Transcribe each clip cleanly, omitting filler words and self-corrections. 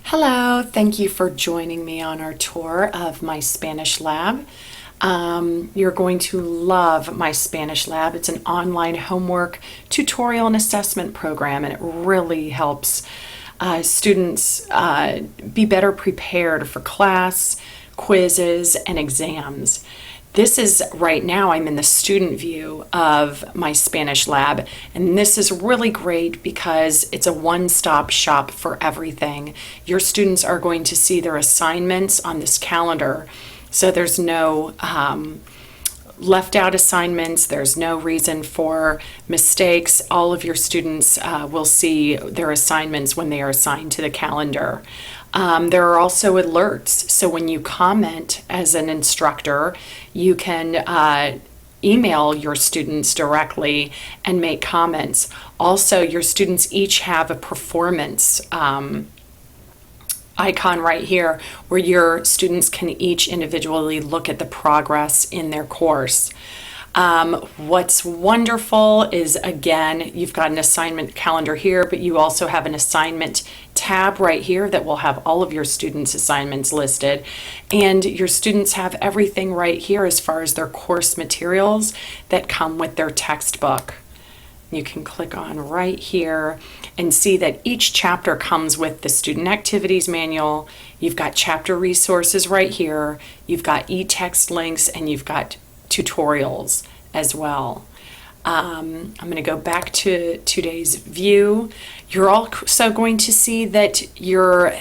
Hello, thank you for joining me on our tour of My Spanish Lab. You're going to love My Spanish Lab. It's an online homework, tutorial, and assessment program, and it really helps students be better prepared for class, quizzes, and exams. This is right now, I'm in the student view of My Spanish Lab, and this is really great because it's a one-stop shop for everything. Your students are going to see their assignments on this calendar, so there's no left out assignments, there's no reason for mistakes. All of your students will see their assignments when they are assigned to the calendar. There are also alerts, so when you comment as an instructor, you can email your students directly and make comments. Also, your students each have a performance icon right here where your students can each individually look at the progress in their course. What's wonderful is, again, you've got an assignment calendar here, but you also have an assignment tab right here that will have all of your students' assignments listed. And your students have everything right here as far as their course materials that come with their textbook. You can click on right here and see that each chapter comes with the student activities manual. You've got chapter resources right here. You've got e-text links, and you've got tutorials as well. I'm going to go back to today's view. You're also going to see that your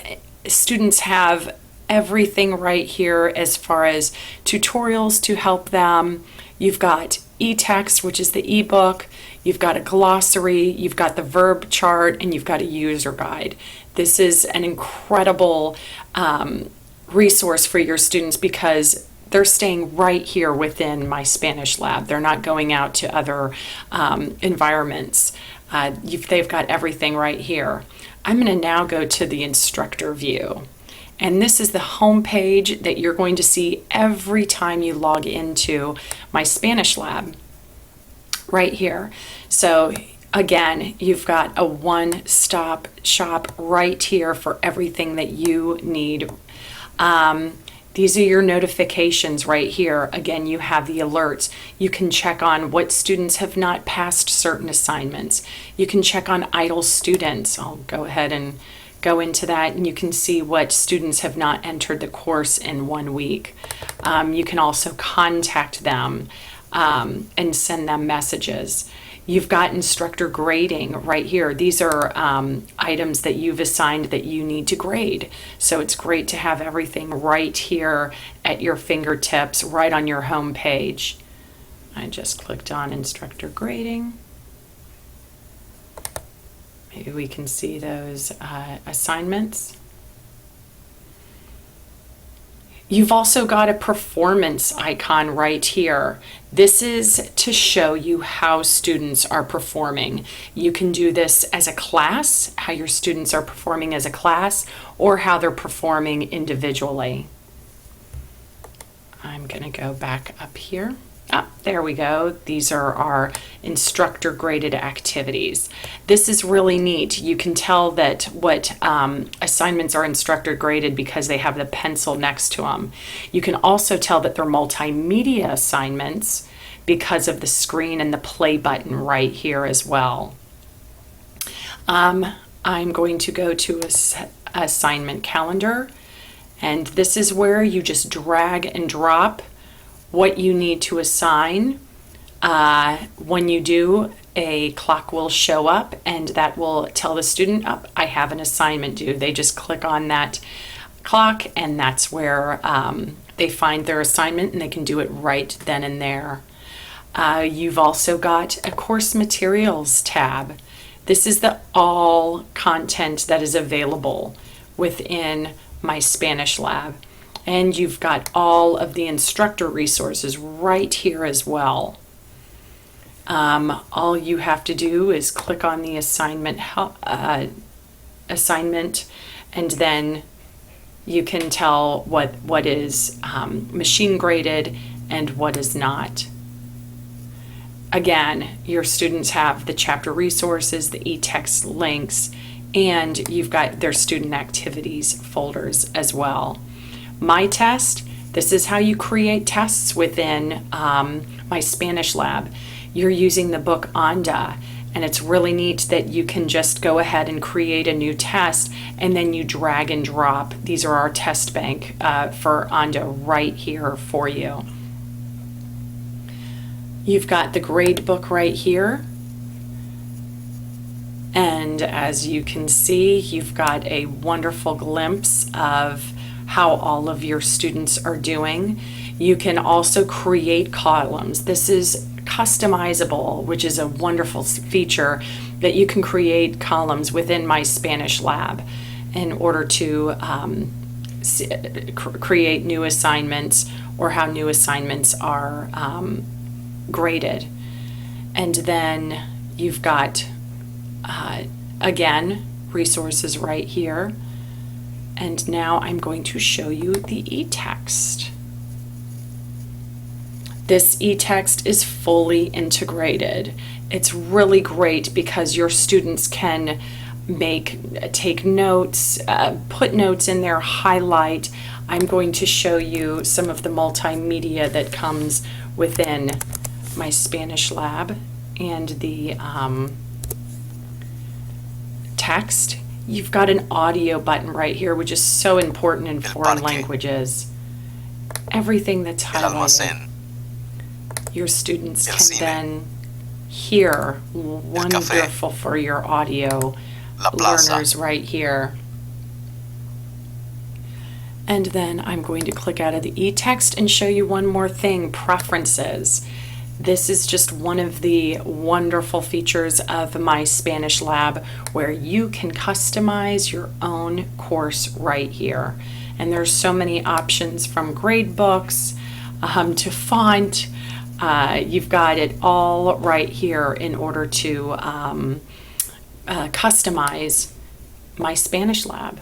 students have everything right here as far as tutorials to help them. You've got e-text, which is the ebook. You've got a glossary, you've got the verb chart, and you've got a user guide. This is an incredible resource for your students because they're staying right here within My Spanish Lab. They're not going out to other environments. They've got everything right here. I'm going to now go to the instructor view. And this is the home page that you're going to see every time you log into My Spanish Lab right here. So again, you've got a one-stop shop right here for everything that you need. These are your notifications right here. Again, you have the alerts. You can check on what students have not passed certain assignments. You can check on idle students. I'll go ahead and go into that, and you can see what students have not entered the course in 1 week. You can also contact them and send them messages. You've got instructor grading right here. These are items that you've assigned that you need to grade. So it's great to have everything right here at your fingertips, right on your home page. I just clicked on instructor grading. Maybe we can see those assignments. You've also got a performance icon right here. This is to show you how students are performing. You can do this as a class, how your students are performing as a class, or how they're performing individually. I'm going to go back up here. There we go. These are our instructor graded activities. This is really neat. You can tell that what assignments are instructor graded because they have the pencil next to them. You can also tell that they're multimedia assignments because of the screen and the play button right here as well. I'm going to go to assignment calendar, and this is where you just drag and drop what you need to assign. When you do, a clock will show up, and that will tell the student, I have an assignment due. They just click on that clock, and that's where they find their assignment, and they can do it right then and there. You've also got a course materials tab. This is the all content that is available within My Spanish Lab. And you've got all of the instructor resources right here as well. All you have to do is click on the assignment, and then you can tell what is machine graded and what is not. Again, your students have the chapter resources, the e-text links, and you've got their student activities folders as well. My Test, this is how you create tests within My Spanish Lab. You're using the book Anda, and it's really neat that you can just go ahead and create a new test, and then you drag and drop. These are our test bank for Anda right here for you. You've got the grade book right here. And as you can see, you've got a wonderful glimpse of how all of your students are doing. You can also create columns. This is customizable, which is a wonderful feature that you can create columns within My Spanish Lab in order to create new assignments or how new assignments are graded. And then you've got again, resources right here. And now I'm going to show you the e-text. This e-text is fully integrated. It's really great because your students can take notes, put notes in there, highlight. I'm going to show you some of the multimedia that comes within My Spanish Lab and the text. You've got an audio button right here, which is so important in foreign languages. Everything that's highlighted, your students can then hear. Wonderful for your audio learners right here. And then I'm going to click out of the e-text and show you one more thing, preferences. This is just one of the wonderful features of My Spanish Lab where you can customize your own course right here. And there's so many options from grade books to font. You've got it all right here in order to customize My Spanish Lab.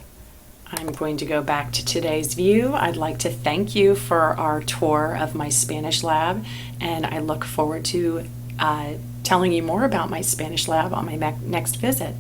I'm going to go back to today's view. I'd like to thank you for our tour of My Spanish Lab, and I look forward to telling you more about My Spanish Lab on my next visit.